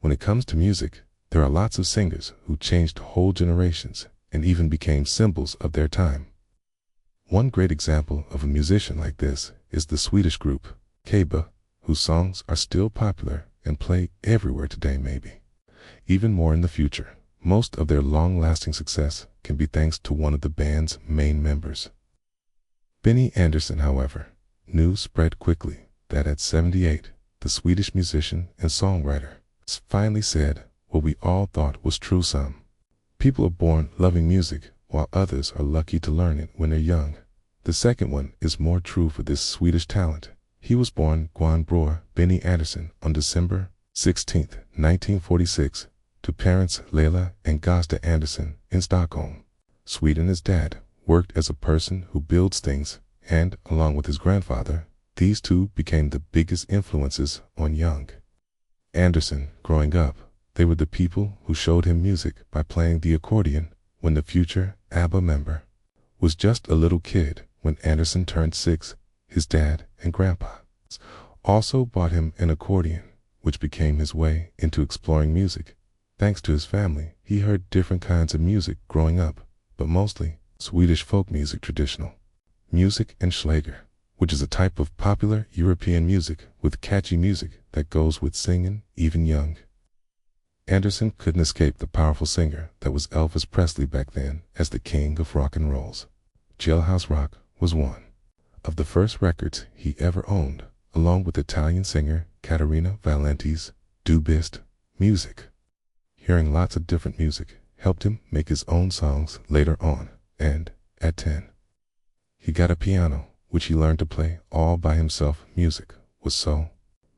When it comes to music, there are lots of singers who changed whole generations and even became symbols of their time. One great example of a musician like this is the Swedish group ABBA, whose songs are still popular and play everywhere today, maybe even more in the future. Most of their long-lasting success can be thanks to one of the band's main members. Benny Andersson, however, news spread quickly that at 78, the Swedish musician and songwriter finally said what we all thought was true. Some people are born loving music, while others are lucky to learn it when they're young. The second one is more true for this Swedish talent. He was born Gwan Benny Andersson on December 16, 1946, to parents Leila and Gösta Andersson in Stockholm, Sweden. His dad worked as a person who builds things, and along with his grandfather, these two became the biggest influences on young Andersson. Growing up, they were the people who showed him music by playing the accordion. When the future ABBA member was just a little kid when Andersson turned 6, his dad and grandpa also bought him an accordion, which became his way into exploring music. Thanks to his family, he heard different kinds of music growing up, but mostly Swedish folk music, traditional music, and Schlager, which is a type of popular European music with catchy music that goes with singing. Even young Andersson couldn't escape the powerful singer that was Elvis Presley back then as the king of rock and rolls. Jailhouse Rock was one of the first records he ever owned, along with Italian singer Caterina Valenti's Do Bist music. Hearing lots of different music helped him make his own songs later on, and at 10, he got a piano, which he learned to play all by himself. Music was so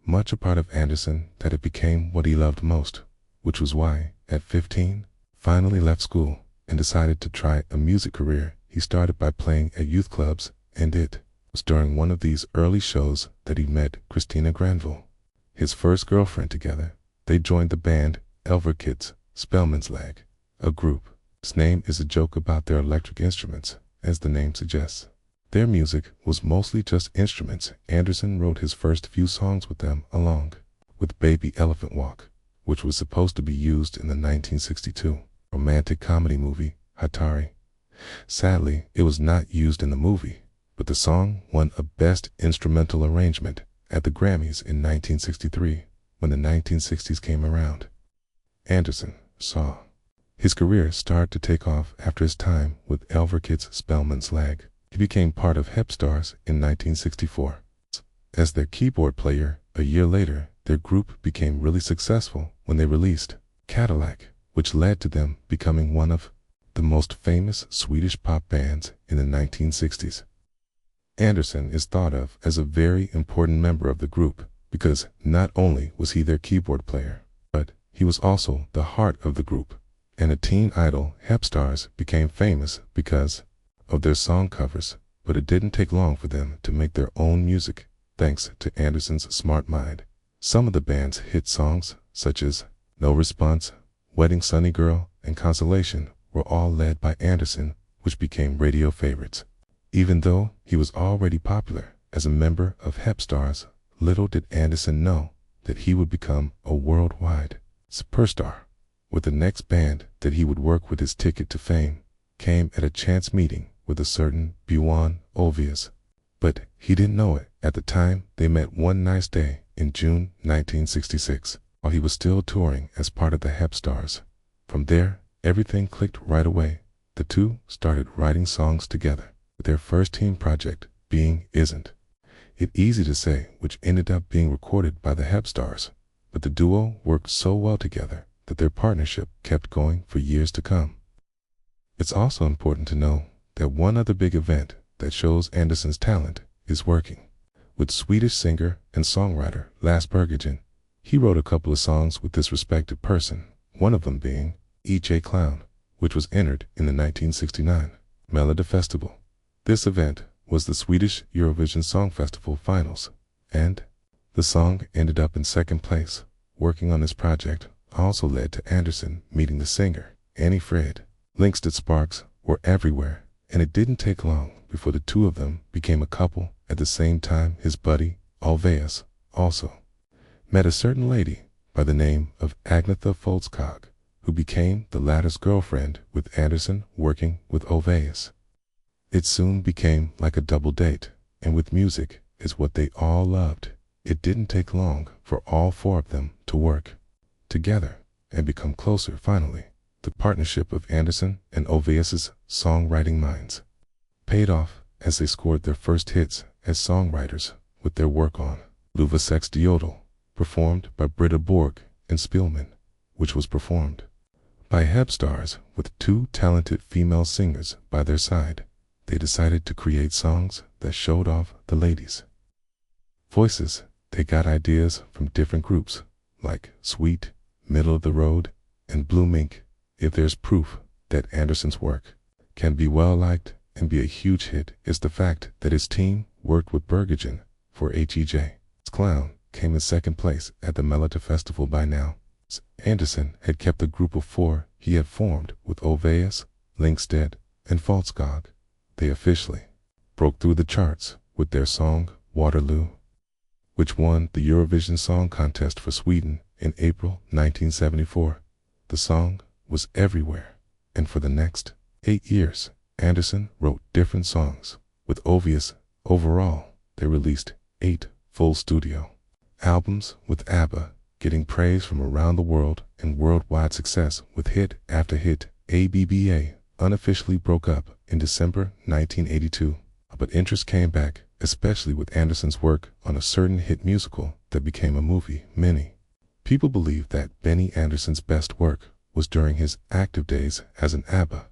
much a part of Andersson that it became what he loved most, which was why, at 15, finally left school and decided to try a music career. He started by playing at youth clubs, and it was during one of these early shows that he met Christina Granville, his first girlfriend. Together, they joined the band Elverkids Spelmanslag, a group. Its name is a joke about their electric instruments, as the name suggests. Their music was mostly just instruments. Andersson wrote his first few songs with them, along with Baby Elephant Walk, which was supposed to be used in the 1962 romantic comedy movie Hatari. Sadly, it was not used in the movie, but the song won a Best Instrumental Arrangement at the Grammys in 1963 when the 1960s came around. Andersson saw his career start to take off after his time with Elverkids Spelmanslag. He became part of Hepstars in 1964 as their keyboard player. A year later, their group became really successful when they released Cadillac, which led to them becoming one of the most famous Swedish pop bands in the 1960s. Andersson is thought of as a very important member of the group because not only was he their keyboard player, but he was also the heart of the group, and a teen idol. Hepstars became famous because of their song covers, but it didn't take long for them to make their own music, thanks to Andersson's smart mind. Some of the band's hit songs, such as No Response, Wedding Sunny Girl, and Consolation, were all led by Andersson, which became radio favorites. Even though he was already popular as a member of Hepstars, little did Andersson know that he would become a worldwide superstar. With the next band that he would work with, his ticket to fame came at a chance meeting with a certain Björn Ulvaeus, but he didn't know it at the time. They met one nice day in June 1966 while he was still touring as part of the Hepstars. From there, everything clicked right away. The two started writing songs together, with their first team project being Isn't It Easy to Say, which ended up being recorded by the Hepstars. But the duo worked so well together that their partnership kept going for years to come. It's also important to know that one other big event that shows Andersson's talent is working with Swedish singer and songwriter Lasse Berghagen. He wrote a couple of songs with this respected person, one of them being EJ Clown, which was entered in the 1969 Melodifestival. This event was the Swedish Eurovision Song Festival finals, and the song ended up in second place. Working on this project also led to Andersson meeting the singer Annie Frid. Links to Sparks were everywhere, and it didn't take long before the two of them became a couple. At the same time, his buddy Ulvaeus also met a certain lady by the name of Agnetha Folskog, who became the latter's girlfriend, with Andersson working with Oveus. It soon became like a double date, and with music is what they all loved. It didn't take long for all four of them to work together and become closer finally. The partnership of Andersson and Oveus's songwriting minds paid off as they scored their first hits as songwriters with their work on Luva Sex Diodel, performed by Britta Borg and Spielman, which was performed by Hebstars with two talented female singers by their side. They decided to create songs that showed off the ladies' voices. They got ideas from different groups like Sweet, Middle of the Road, and Blue Mink. If there's proof that Andersson's work can be well liked and be a huge hit, is the fact that his team worked with Berghagen for HEJ. Clown came in second place at the Melota Festival by now. Andersson had kept the group of four he had formed with Oveus, Lyngstedt, and Folskog. They officially broke through the charts with their song Waterloo, which won the Eurovision Song Contest for Sweden in April 1974. The song was everywhere, and for the next 8 years, Andersson wrote different songs with Oveus. Overall, they released 8 full studio albums with ABBA, getting praise from around the world and worldwide success with hit after hit. ABBA unofficially broke up in December 1982, but interest came back, especially with Andersson's work on a certain hit musical that became a movie. Many people believe that Benny Andersson's best work was during his active days as an ABBA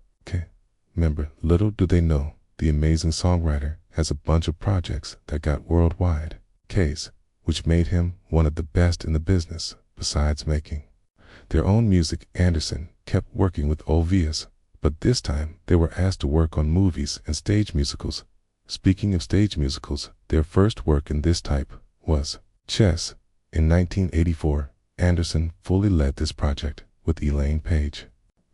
member. Little do they know, the amazing songwriter has a bunch of projects that got worldwide case, which made him one of the best in the business. Besides making their own music, Andersson kept working with Oveus, but this time they were asked to work on movies and stage musicals. Speaking of stage musicals, their first work in this type was Chess. In 1984, Andersson fully led this project with Elaine Page,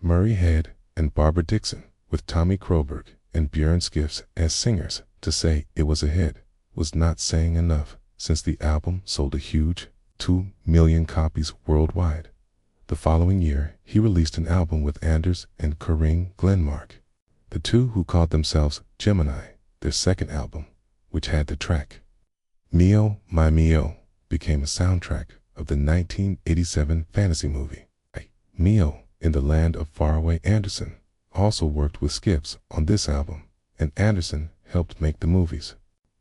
Murray Head, and Barbara Dixon, with Tommy Kroberg and Björn Skifs as singers. To say it was a hit was not saying enough, since the album sold a huge 2 million copies worldwide. The following year, he released an album with Anders and Corinne Glenmark, the two who called themselves Gemini. Their second album, which had the track Mio, My Mio, became a soundtrack of the 1987 fantasy movie Mio in the Land of Faraway. Andersson also worked with Skifs on this album, and Andersson helped make the movie's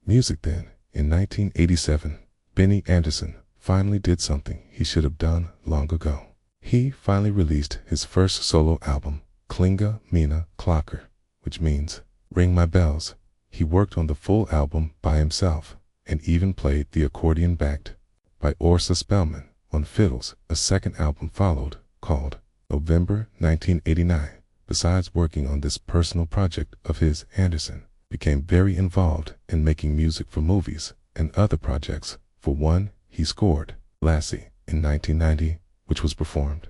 music. Then, in 1987, Benny Andersson finally did something he should have done long ago. He finally released his first solo album, Klinga Mina Klocker, which means Ring My Bells. He worked on the full album by himself, and even played the accordion backed by Åsa Spelman on fiddles. A second album followed, called November 1989. Besides working on this personal project of his, Andersson became very involved in making music for movies and other projects. For one, he scored Lassie in 1990, which was performed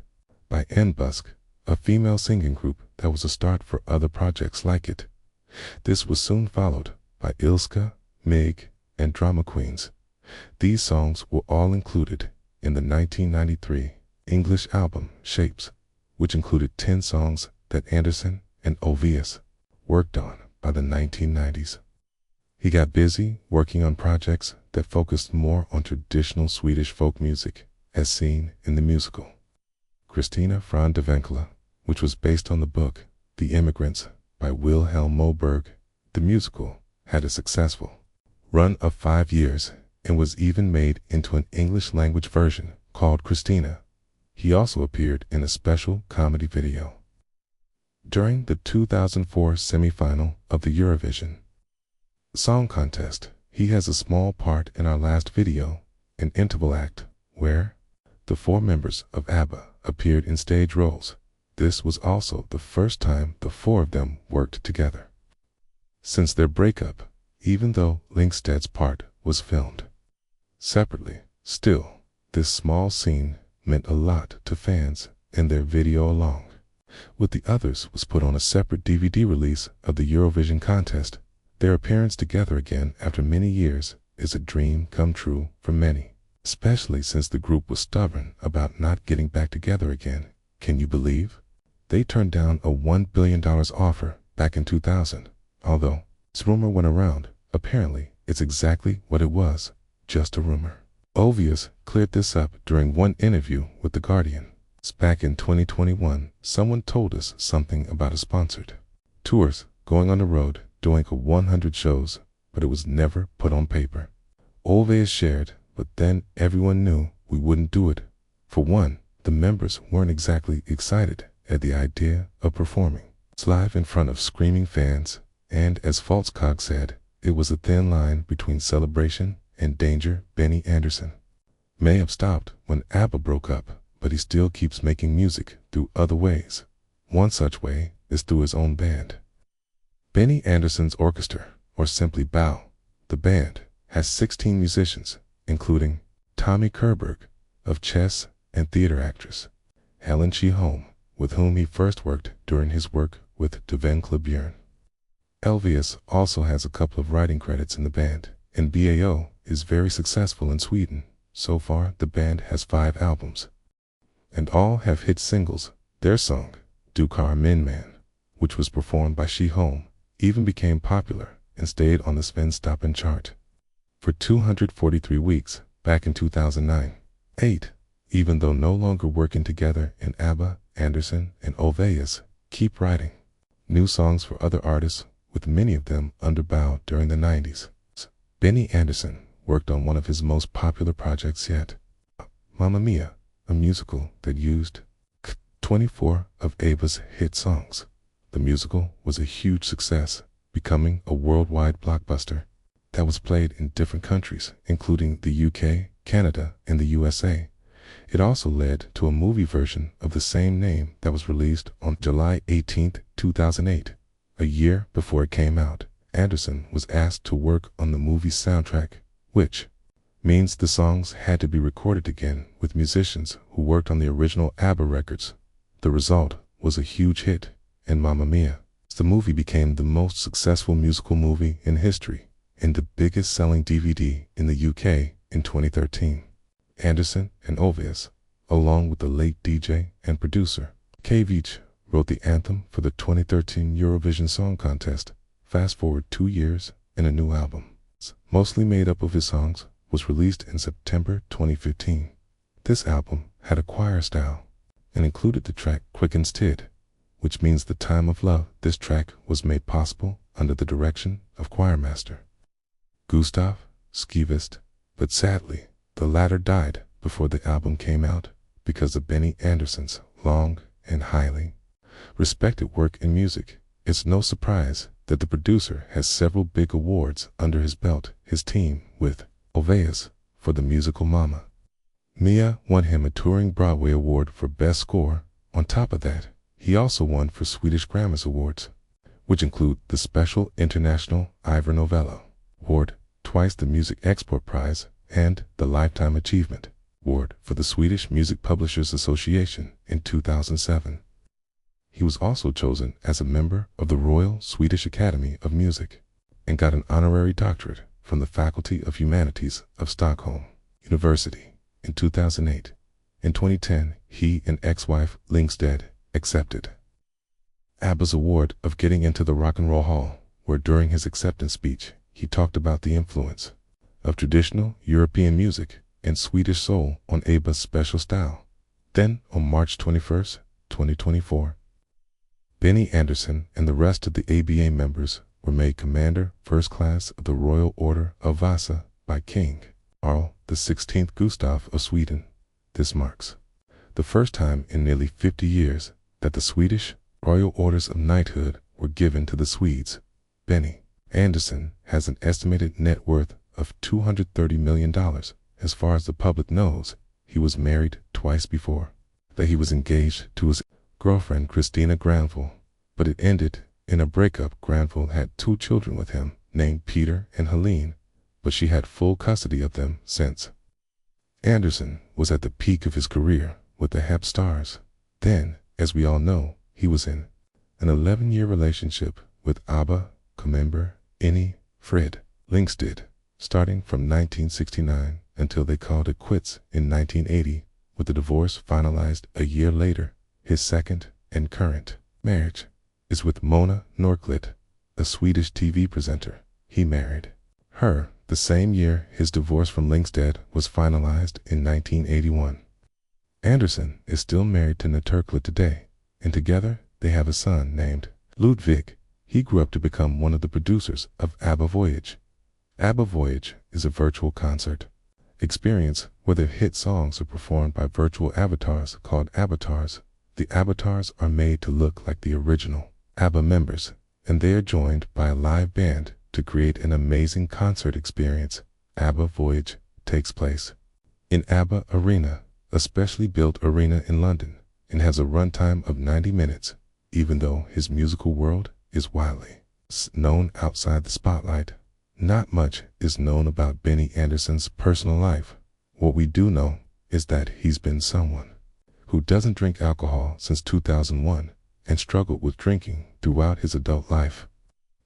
by En Busk, a female singing group that was a start for other projects like it. This was soon followed by Ilska, Mig, and Drama Queens. These songs were all included in the 1993 English album Shapes, which included 10 songs that Andersson and Oveus worked on by the 1990s. He got busy working on projects that focused more on traditional Swedish folk music, as seen in the musical Kristina från Davenkla, which was based on the book The Immigrants by Wilhelm Moberg. The musical had a successful run of 5 years and was even made into an English-language version called Kristina. He also appeared in a special comedy video during the 2004 semi-final of the Eurovision Song Contest. He has a small part in our last video, an interval act, where the 4 members of ABBA appeared in stage roles. This was also the first time the 4 of them worked together since their breakup, even though Lyngstedt's part was filmed separately. Still, this small scene meant a lot to fans, and their video along with the others was put on a separate DVD release of the Eurovision contest. Their appearance together again after many years is a dream come true for many. especially since the group was stubborn about not getting back together again. Can you believe? They turned down a $1 billion offer back in 2000, although this rumor went around. Apparently, it's exactly what it was, just a rumor. Obvious cleared this up during one interview with The Guardian. Back in 2021, someone told us something about a sponsored tours, going on the road, doing 100 shows, but it was never put on paper. Obvious shared, but then everyone knew we wouldn't do it. For one, the members weren't exactly excited at the idea of performing live in front of screaming fans, and as Faltzcog said, it was a thin line between celebration and danger. Benny Andersson may have stopped when ABBA broke up, but he still keeps making music through other ways. One such way is through his own band. Benny Andersson's Orchestra, or simply BAO, the band, has 16 musicians, including Tommy Kerberg, of chess and theater actress, Helen She-Holm, with whom he first worked during his work with Deven Klebjörn. Elvis also has a couple of writing credits in the band, and BAO is very successful in Sweden. So far, the band has 5 albums, and all have hit singles. Their song, Du Kar Min Man, which was performed by She-Holm, even became popular and stayed on the Svensktoppen chart for 243 weeks back in 2009-8. Even though no longer working together in ABBA, Andersson and Ulvaeus keep writing new songs for other artists, with many of them under BAO during the 90s. Benny Andersson worked on one of his most popular projects yet, Mamma Mia, a musical that used 24 of ABBA's hit songs. The musical was a huge success, becoming a worldwide blockbuster that was played in different countries, including the UK, Canada, and the USA. It also led to a movie version of the same name that was released on July 18, 2008. A year before it came out, Andersson was asked to work on the movie's soundtrack, which means the songs had to be recorded again with musicians who worked on the original ABBA records. The result was a huge hit, and Mamma Mia, the movie became the most successful musical movie in history and the biggest selling DVD in the UK in 2013. Andersson and Ulvaeus, along with the late DJ and producer K-Veach, wrote the anthem for the 2013 Eurovision Song Contest. Fast forward 2 years and a new album, mostly made up of his songs, was released in September 2015. This album had a choir style and included the track Quickens Tid, which means the time of love. This track was made possible under the direction of choirmaster Gustav Skivist, but sadly, the latter died before the album came out because of Benny Andersson's long and highly respected work in music. It's no surprise that the producer has several big awards under his belt. His team with Ulvaeus for the musical Mamma Mia won him a Touring Broadway Award for Best Score. On top of that, he also won for Swedish Grammys Awards, which include the Special International Ivor Novello Award, twice the Music Export Prize, and the Lifetime Achievement Award for the Swedish Music Publishers Association in 2007. He was also chosen as a member of the Royal Swedish Academy of Music and got an honorary doctorate from the Faculty of Humanities of Stockholm University in 2008. In 2010, he and ex-wife Lingstedt accepted ABBA's award of getting into the Rock and Roll Hall, where during his acceptance speech, he talked about the influence of traditional European music and Swedish soul on ABBA's special style. Then, on March 21, 2024, Benny Andersson and the rest of the ABBA members were made Commander First Class of the Royal Order of Vasa by King Carl XVI Gustaf of Sweden. This marks the first time in nearly 50 years that the Swedish Royal Orders of Knighthood were given to the Swedes. Benny Andersson has an estimated net worth of $230 million. As far as the public knows, he was married twice before that. He was engaged to his girlfriend Christina Granville, but it ended in a breakup. Granville had 2 children with him named Peter and Helene, but she had full custody of them since. Andersson was at the peak of his career with the Hep Stars. Then, as we all know, he was in an 11-year relationship with ABBA member Fred Lingstedt, starting from 1969 until they called it quits in 1980, with the divorce finalized a year later. His second and current marriage is with Mona Norklit, a Swedish TV presenter. He married her the same year his divorce from Lyngstad was finalized in 1981. Andersson is still married to Naturklit today, and together they have a son named Ludwig. He grew up to become one of the producers of ABBA Voyage. ABBA Voyage is a virtual concert experience where their hit songs are performed by virtual avatars called avatars. The avatars are made to look like the original ABBA members, and they are joined by a live band to create an amazing concert experience. ABBA Voyage takes place in ABBA Arena, a specially built arena in London, and has a runtime of 90 minutes. Even though his musical world is widely known outside the spotlight, not much is known about Benny Andersson's personal life. What we do know is that he's been someone who doesn't drink alcohol since 2001 and struggled with drinking throughout his adult life.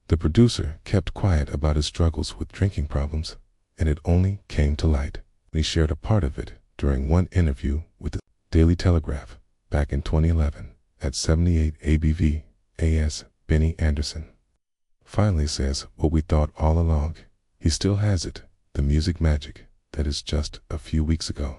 The producer kept quiet about his struggles with drinking problems, and it only came to light when he shared a part of it during one interview with the Daily Telegraph back in 2011 at 78 ABV AS. Benny Andersson finally says what we thought all along. He still has it, the music magic that is just a few weeks ago.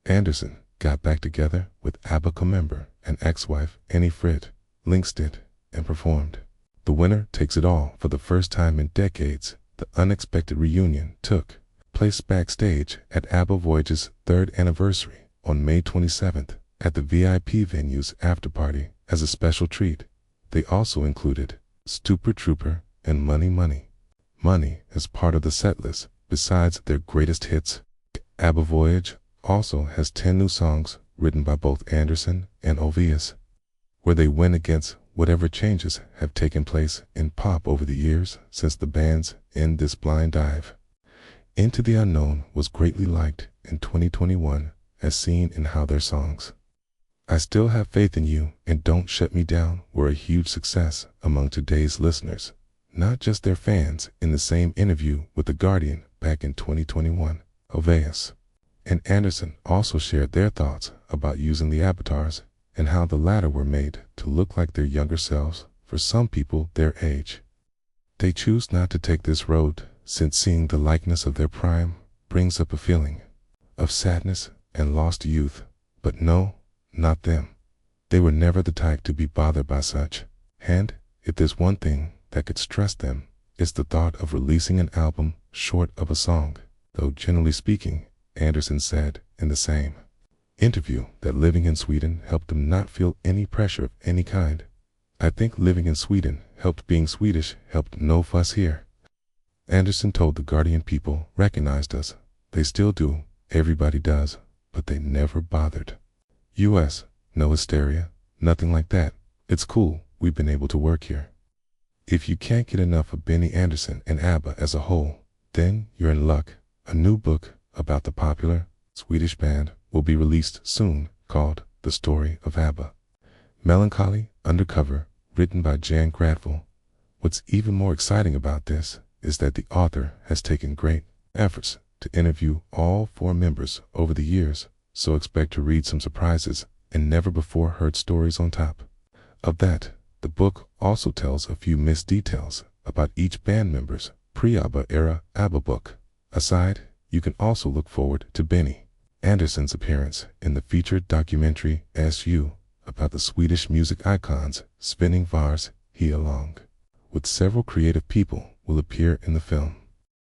Andersson got back together with ABBA co-member and ex-wife Annie Frid Lyngstad and performed The Winner Takes It All for the first time in decades. The unexpected reunion took place backstage at ABBA Voyage's 3rd anniversary on May 27th at the VIP venue's after-party. As a special treat, they also included Stupor Trooper and Money Money. Money as part of the setlist. Besides their greatest hits, ABBA Voyage also has 10 new songs written by both Andersson and Ulvaeus, where they went against whatever changes have taken place in pop over the years since the band's end. This blind dive into the unknown was greatly liked in 2021, as seen in how their songs I Still Have Faith in You and Don't Shut Me Down were a huge success among today's listeners, not just their fans. In the same interview with The Guardian back in 2021, Ulvaeus and Andersson also shared their thoughts about using the avatars and how the latter were made to look like their younger selves. For some people their age, they choose not to take this road, since seeing the likeness of their prime brings up a feeling of sadness and lost youth. But no, not them. They were never the type to be bothered by such. And if there's one thing that could stress them, it's the thought of releasing an album short of a song. Though generally speaking, Andersson said in the same interview that living in Sweden helped him not feel any pressure of any kind. I think living in Sweden helped. Being Swedish helped. No fuss here. Andersson told The Guardian people recognized us. They still do. Everybody does. But they never bothered. US, no hysteria, nothing like that. It's cool, we've been able to work here. If you can't get enough of Benny Andersson and ABBA as a whole, then you're in luck. A new book about the popular Swedish band will be released soon, called The Story of ABBA. Melancholy Undercover, written by Jan Gradville. What's even more exciting about this is that the author has taken great efforts to interview all 4 members over the years, so expect to read some surprises and never before heard stories on top of that. The book also tells a few missed details about each band member's pre-ABBA era ABBA book. Aside, you can also look forward to Benny Andersson's appearance in the featured documentary SU about the Swedish music icons spinning Vars. He, along with several creative people, will appear in the film.